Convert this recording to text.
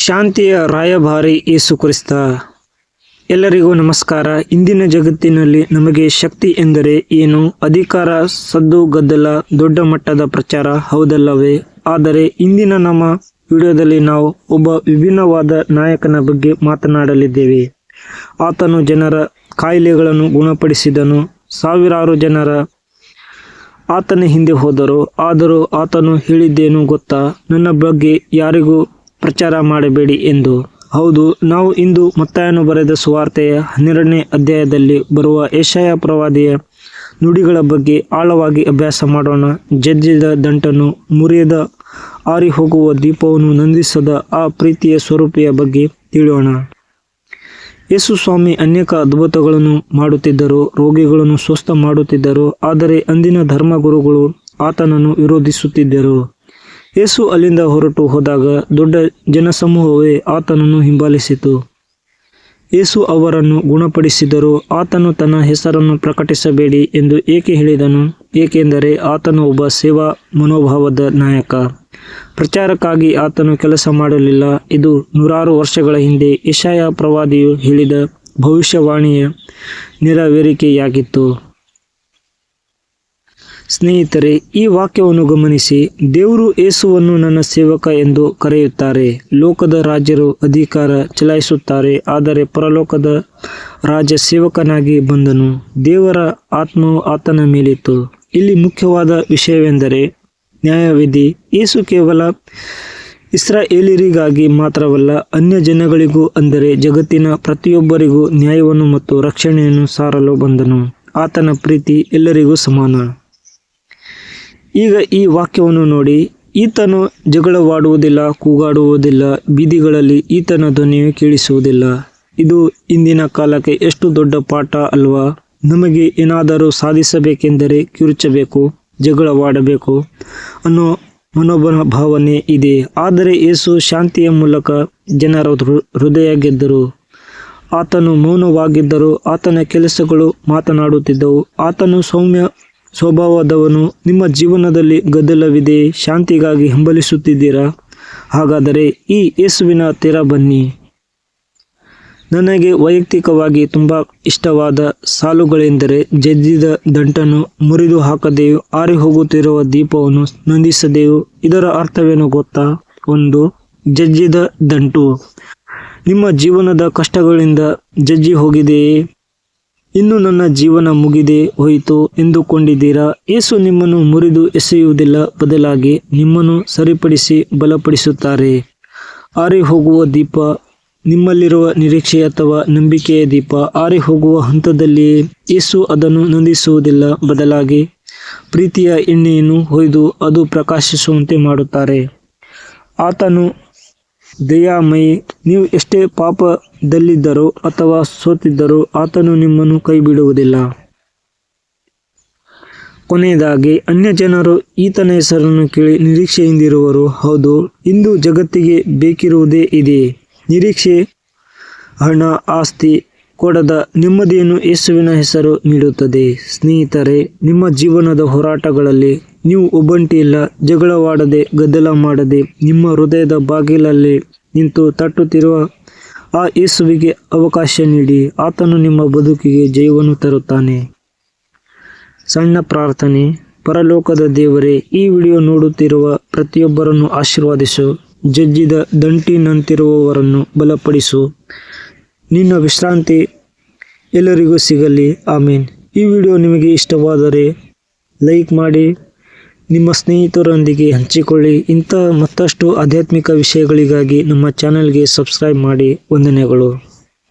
ಶಾಂತಿಯ ರಾಯಭಾರಿ ಯೇಸು ಕ್ರಿಸ್ತ. ಎಲ್ಲರಿಗೂ ನಮಸ್ಕಾರ. ಇಂದಿನ ಜಗತ್ತಿನಲ್ಲಿ ನಮಗೆ ಶಕ್ತಿ ಎಂದರೆ ಏನು? ಅಧಿಕಾರ, ಸದ್ದು, ಗದ್ದಲ, ದೊಡ್ಡ ಮಟ್ಟದ ಪ್ರಚಾರ, ಹೌದಲ್ಲವೇ? ಆದರೆ ಇಂದಿನ ನಮ್ಮ ವಿಡಿಯೋದಲ್ಲಿ ನಾವು ಒಬ್ಬ ವಿಭಿನ್ನವಾದ ನಾಯಕನ ಬಗ್ಗೆ ಮಾತನಾಡಲಿದ್ದೇವೆ. ಆತನು ಜನರ ಕಾಯಿಲೆಗಳನ್ನು ಗುಣಪಡಿಸಿದನು. ಸಾವಿರಾರು ಜನರ ಆತನ ಹಿಂದೆ ಹೋದರು. ಆದರೂ ಆತನು ಹೇಳಿದ್ದೇನು ಗೊತ್ತಾ? ನನ್ನ ಬಗ್ಗೆ ಯಾರಿಗೂ ಪ್ರಚಾರ ಮಾಡಬೇಡಿ ಎಂದು. ಹೌದು, ನಾವು ಇಂದು ಮತ್ತಾಯನು ಬರೆದ ಸುವಾರ್ತೆಯ 12ನೇ ಅಧ್ಯಾಯದಲ್ಲಿ ಬರುವ ಯೆಶಾಯ ಪ್ರವಾದಿಯ ನುಡಿಗಳ ಬಗ್ಗೆ ಆಳವಾಗಿ ಅಭ್ಯಾಸ ಮಾಡೋಣ. ಜಜ್ಜಿದ ದಂಟನ್ನು ಮುರಿಯದ, ಆರಿ ಹೋಗುವ ದೀಪವನ್ನು ನಂದಿಸದ ಆ ಪ್ರೀತಿಯ ಸ್ವರೂಪಿಯ ಬಗ್ಗೆ ತಿಳಿಯೋಣ. ಯೇಸು ಸ್ವಾಮಿ ಅನೇಕ ಅದ್ಭುತಗಳನ್ನು ಮಾಡುತ್ತಿದ್ದರು, ರೋಗಿಗಳನ್ನು ಸ್ವಸ್ಥ ಮಾಡುತ್ತಿದ್ದರು. ಆದರೆ ಅಂದಿನ ಧರ್ಮಗುರುಗಳು ಆತನನ್ನು ವಿರೋಧಿಸುತ್ತಿದ್ದರು. ಯೇಸು ಅಲ್ಲಿಂದ ಹೊರಟು ಹೋದಾಗ ದೊಡ್ಡ ಜನಸಮೂಹವೇ ಆತನನ್ನು ಹಿಂಬಾಲಿಸಿತು. ಯೇಸು ಅವರನ್ನು ಗುಣಪಡಿಸಿದರು. ಆತನು ತನ್ನ ಹೆಸರನ್ನು ಪ್ರಕಟಿಸಬೇಡಿ ಎಂದು ಏಕೆ ಹೇಳಿದನು? ಏಕೆಂದರೆ ಆತನು ಒಬ್ಬ ಸೇವಾ ಮನೋಭಾವದ ನಾಯಕ. ಪ್ರಚಾರಕ್ಕಾಗಿ ಆತನು ಕೆಲಸ ಮಾಡಲಿಲ್ಲ. ಇದು ನೂರಾರು ವರ್ಷಗಳ ಹಿಂದೆ ಯೆಶಾಯ ಪ್ರವಾದಿಯು ಹೇಳಿದ ಭವಿಷ್ಯವಾಣಿಯ ನೆರವೇರಿಕೆಯಾಗಿತ್ತು. ಸ್ನೇಹಿತರೆ, ಈ ವಾಕ್ಯವನ್ನು ಗಮನಿಸಿ. ದೇವರು ಯೇಸುವನ್ನು ನನ್ನ ಸೇವಕ ಎಂದು ಕರೆಯುತ್ತಾರೆ. ಲೋಕದ ರಾಜ್ಯರು ಅಧಿಕಾರ ಚಲಾಯಿಸುತ್ತಾರೆ, ಆದರೆ ಪರಲೋಕದ ರಾಜ ಸೇವಕನಾಗಿ ಬಂದನು. ದೇವರ ಆತ್ಮವು ಆತನ ಮೇಲಿತ್ತು. ಇಲ್ಲಿ ಮುಖ್ಯವಾದ ವಿಷಯವೆಂದರೆ ನ್ಯಾಯವಿಧಿ. ಯೇಸು ಕೇವಲ ಇಸ್ರಾಯೇಲ್ಯರಿಗಾಗಿ ಮಾತ್ರವಲ್ಲ, ಅನ್ಯ ಜನಗಳಿಗೂ, ಅಂದರೆ ಜಗತ್ತಿನ ಪ್ರತಿಯೊಬ್ಬರಿಗೂ ನ್ಯಾಯವನ್ನು ಮತ್ತು ರಕ್ಷಣೆಯನ್ನು ಸಾರಲು ಬಂದನು. ಆತನ ಪ್ರೀತಿ ಎಲ್ಲರಿಗೂ ಸಮಾನ. ಈಗ ಈ ವಾಕ್ಯವನ್ನು ನೋಡಿ. ಈತನು ಜಗಳವಾಡುವುದಿಲ್ಲ, ಕೂಗಾಡುವುದಿಲ್ಲ, ಬೀದಿಗಳಲ್ಲಿ ಈತನ ಧ್ವನಿಯು ಕೇಳಿಸುವುದಿಲ್ಲ. ಇದು ಇಂದಿನ ಕಾಲಕ್ಕೆ ಎಷ್ಟು ದೊಡ್ಡ ಪಾಠ ಅಲ್ವಾ? ನಮಗೆ ಏನಾದರೂ ಸಾಧಿಸಬೇಕೆಂದರೆ ಕಿರುಚಬೇಕು, ಜಗಳವಾಡಬೇಕು ಅನ್ನೋ ಮನೋಭಾವನೆ ಇದೆ. ಆದರೆ ಯೇಸು ಶಾಂತಿಯ ಮೂಲಕ ಜನರ ಹೃದಯ ಗೆದ್ದರು. ಆತನು ಮೌನವಾಗಿದ್ದರು. ಆತನ ಕೆಲಸಗಳು ಮಾತನಾಡುತ್ತಿದ್ದವು. ಆತನು ಸೌಮ್ಯ ಸ್ವಭಾವದವನು. ನಿಮ್ಮ ಜೀವನದಲ್ಲಿ ಗದ್ದಲವಿದೆ, ಶಾಂತಿಗಾಗಿ ಹಂಬಲಿಸುತ್ತಿದ್ದೀರಾ? ಹಾಗಾದರೆ ಈ ಯೇಸುವಿನ ಹತ್ತಿರ ಬನ್ನಿ. ನನಗೆ ವೈಯಕ್ತಿಕವಾಗಿ ತುಂಬ ಇಷ್ಟವಾದ ಸಾಲುಗಳೆಂದರೆ, ಜಜ್ಜಿದ ದಂಟನ್ನು ಮುರಿದು ಹಾಕದೆಯೂ, ಆರಿ ಹೋಗುತ್ತಿರುವ ದೀಪವನ್ನು ನಂದಿಸದೆಯೂ. ಇದರ ಅರ್ಥವೇನು ಗೊತ್ತಾ? 1. ಜಜ್ಜಿದ ದಂಟು. ನಿಮ್ಮ ಜೀವನದ ಕಷ್ಟಗಳಿಂದ ಜಜ್ಜಿ ಹೋಗಿದೆಯೇ? ಇನ್ನು ನನ್ನ ಜೀವನ ಮುಗಿದೆ ಹೋಯಿತು ಎಂದುಕೊಂಡಿದ್ದೀರಾ? ಯೇಸು ನಿಮ್ಮನ್ನು ಮುರಿದು ಎಸೆಯುವುದಿಲ್ಲ, ಬದಲಾಗಿ ನಿಮ್ಮನ್ನು ಸರಿಪಡಿಸಿ ಬಲಪಡಿಸುತ್ತಾರೆ. ಆರಿ ಹೋಗುವ ದೀಪ, ನಿಮ್ಮಲ್ಲಿರುವ ನಿರೀಕ್ಷೆ ಅಥವಾ ನಂಬಿಕೆಯ ದೀಪ ಆರಿ ಹೋಗುವ ಹಂತದಲ್ಲಿಯೇ ಯೇಸು ಅದನ್ನು ನಂದಿಸುವುದಿಲ್ಲ, ಬದಲಾಗಿ ಪ್ರೀತಿಯ ಎಣ್ಣೆಯನ್ನು ಹೊಯ್ದು ಅದು ಪ್ರಕಾಶಿಸುವಂತೆ ಮಾಡುತ್ತಾರೆ. ಆತನು ದಯಾಮಯಿ. ನೀವು ಎಷ್ಟೇ ಪಾಪದಲ್ಲಿದ್ದರೂ ಅಥವಾ ಸೋತಿದ್ದರೂ ಆತನು ನಿಮ್ಮನ್ನು ಕೈ ಬಿಡುವುದಿಲ್ಲ. ಕೊನೆಯದಾಗಿ, ಅನ್ಯ ಜನರು ಈತನ ಹೆಸರನ್ನು ಕೇಳಿ ನಿರೀಕ್ಷೆಯಿಂದಿರುವರು. ಹೌದು, ಇಂದು ಜಗತ್ತಿಗೆ ಬೇಕಿರುವುದೇ ಇದೆ. ನಿರೀಕ್ಷೆ ಹಣ, ಆಸ್ತಿ ಕೊಡದ ನೆಮ್ಮದಿಯನ್ನು ಯೇಸುವಿನ ಹೆಸರು ನೀಡುತ್ತದೆ. ಸ್ನೇಹಿತರೆ, ನಿಮ್ಮ ಜೀವನದ ಹೋರಾಟಗಳಲ್ಲಿ ನೀವು ಒಬ್ಬಂಟಿಯಿಲ್ಲ. ಜಗಳವಾಡದೆ, ಗದ್ದಲ ಮಾಡದೆ, ನಿಮ್ಮ ಹೃದಯದ ಬಾಗಿಲಲ್ಲಿ ನಿಂತು ತಟ್ಟುತ್ತಿರುವ ಆ ಯೇಸುವಿಗೆ ಅವಕಾಶ ನೀಡಿ. ಆತನು ನಿಮ್ಮ ಬದುಕಿಗೆ ಜಯವನ್ನು ತರುತ್ತಾನೆ. ಸಣ್ಣ ಪ್ರಾರ್ಥನೆ. ಪರಲೋಕದ ದೇವರೇ, ಈ ವಿಡಿಯೋ ನೋಡುತ್ತಿರುವ ಪ್ರತಿಯೊಬ್ಬರನ್ನು ಆಶೀರ್ವದಿಸು. ಜಜ್ಜಿದ ದಂಟಿನಂತಿರುವವರನ್ನು ಬಲಪಡಿಸು. ನಿನ್ನ ವಿಶ್ರಾಂತಿ ಎಲ್ಲರಿಗೂ ಸಿಗಲಿ. ಆಮೀನ್. ಈ ವಿಡಿಯೋ ನಿಮಗೆ ಇಷ್ಟವಾದರೆ ಲೈಕ್ ಮಾಡಿ, ನಿಮ್ಮ ಸ್ನೇಹಿತರೊಂದಿಗೆ ಹಂಚಿಕೊಳ್ಳಿ. ಇಂಥ ಮತ್ತಷ್ಟು ಆಧ್ಯಾತ್ಮಿಕ ವಿಷಯಗಳಿಗಾಗಿ ನಮ್ಮ ಚಾನಲ್ಗೆ ಸಬ್ಸ್ಕ್ರೈಬ್ ಮಾಡಿ. ವಂದನೆಗಳು.